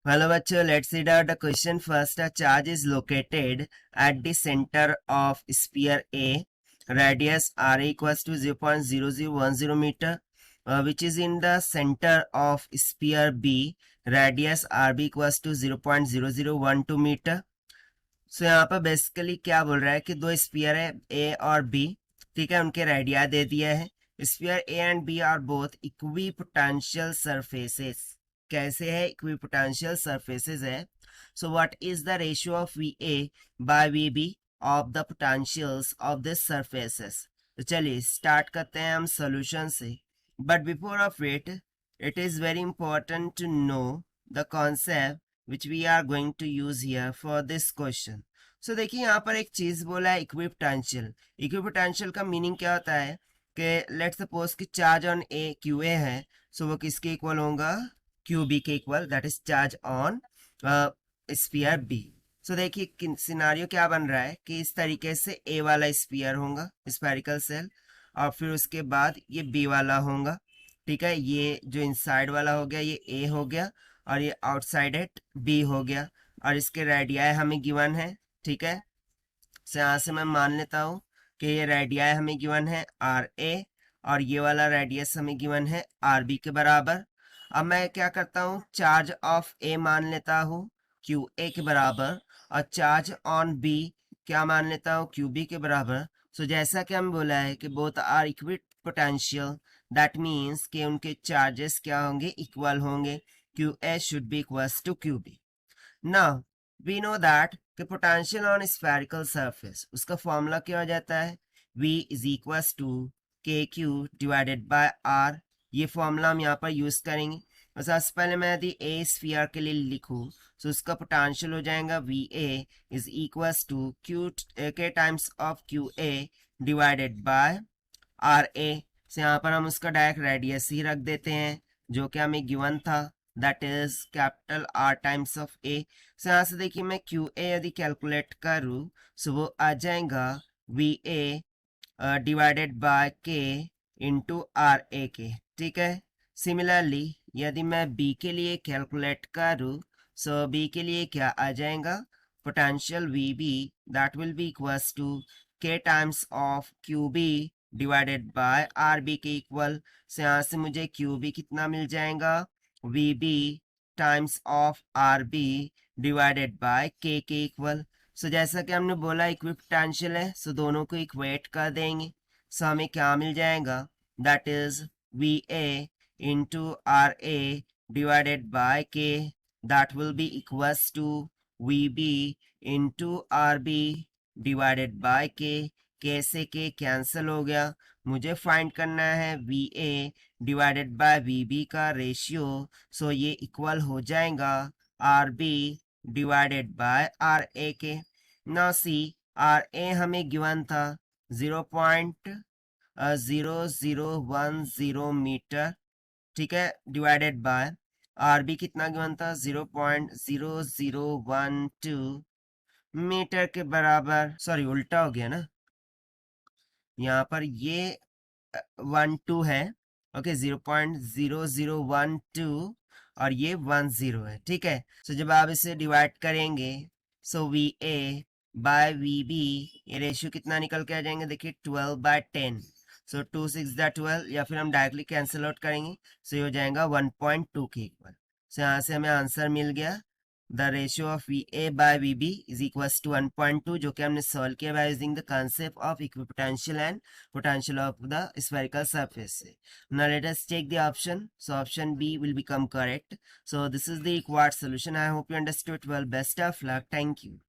Hello bachcho, let's read out the question first. A charge is located at the center of sphere A, radius r equals to 0.0010 meter, which is in the center of sphere B, radius rb equals to 0.0012 meter. So यहाँ पर basically क्या बोल रहा है कि दो spear है ए और बी, ठीक है, उनके रेडिया दे दिया है. Sphere A and B are both equipotential surfaces. कैसे है? इक्विपोटेंशियल सरफेसेस है. So what is the ratio of V A by V B of the potentials of this surfaces. तो चलिए स्टार्ट करते हैं हम सोल्यूशन से. But before of it is very important to know the concept which we are going to use here for this question. So देखिए यहाँ पर एक चीज बोला है इक्विपोटेंशियल. इक्विपोटेंशियल का मीनिंग क्या होता है कि लेट्स सपोज कि charge on A Q A है, सो वो किसके इक्वल होगा? क्यू बी के equal, that is charge on sphere B. So देखिए सिनारियो क्या बन रहा है कि इस तरीके से ए वाला स्फीयर होगा, स्फेरिकल सेल, और फिर उसके बाद ये बी वाला होगा. ठीक है, ये जो इनसाइड वाला हो गया ये ए हो गया, और ये आउटसाइड एट बी हो गया, और इसके रेडियाई हमें गिवन है. ठीक है, से यहाँ से मैं मान लेता हूँ कि ये रेडियाई हमें गिवन है आर ए, और ये वाला रेडियस हमें गिवन है आर बी के बराबर. अब मैं क्या करता हूँ, चार्ज ऑफ ए मान लेता हूँ क्यू ए के बराबर, और चार्ज ऑन बी क्या मान लेता हूँ? क्यू बी के बराबर. सो जैसा कि हम बोला है कि both are equipotential, that means कि उनके चार्जेस क्या होंगे? इक्वल होंगे. QA should be equals to QB. Now we know that the potential on spherical surface, उसका फॉर्मूला क्या हो जाता है? V is equals to KQ divided by R. ये फॉर्मूला हम यहाँ पर यूज करेंगे. और सबसे पहले मैं यदि A स्फीयर के लिए लिखूँ तो उसका पोटेंशियल हो जाएगा VA is equals to K times of QA divided by RA. से यहाँ पर हम उसका डायरेक्ट रेडियस ही रख देते हैं जो कि हमें गिवन था, that is capital R times of A. सो यहाँ से देखिए मैं QA यदि कैलकुलेट करूँ सो वो आ जाएगा VA divided by K into RA के. ठीक है, सिमिलरली यदि मैं B के लिए कैलकुलेट करूँ सो B के लिए क्या आ जाएगा? Potential VB that will be equals to K times of QB divided by RB के इक्वल. से यहाँ से मुझे QB कितना मिल जाएगा? VB times of RB divided by K के इक्वल. सो जैसा कि हमने बोला इक्विपोटेंशियल है, सो दोनों को इक्वेट कर देंगे. सो हमें क्या मिल जाएगा? That is VA into RA divided by K, that will be equals to VB into RB divided by K. कैसे के कैंसिल हो गया. मुझे फाइंड करना है VA डिवाइडेड बाय VB का रेशियो. सो ये इक्वल हो जाएगा RB डिवाइडेड बाय RA के. ना सी RA हमें गिवन था 0.0010 मीटर. ठीक है, डिवाइडेड बाय RB कितना गिवन था? 0.0012 मीटर के बराबर. सॉरी उल्टा हो गया ना, यहाँ पर ये 12 है. ओके, 0.0012 और ये 10 है. ठीक है, सो जब आप इसे डिवाइड करेंगे सो VA बाय VB ये रेशियो कितना निकल के आ जाएंगे? देखिए 12/10. सो 2 6 12, या फिर हम डायरेक्टली कैंसिल आउट करेंगे सो ये हो जाएगा 1.2 के इक्वल. सो यहाँ से हमें आंसर मिल गया. The ratio of VA by VB is equals to 1.2, जो कि हमने सॉल्व किया by using the concept of equipotential and potential of the spherical surface. Now let us take the option. So option B will become correct. So this is the required solution. I hope you understood well. Best of luck. Thank you.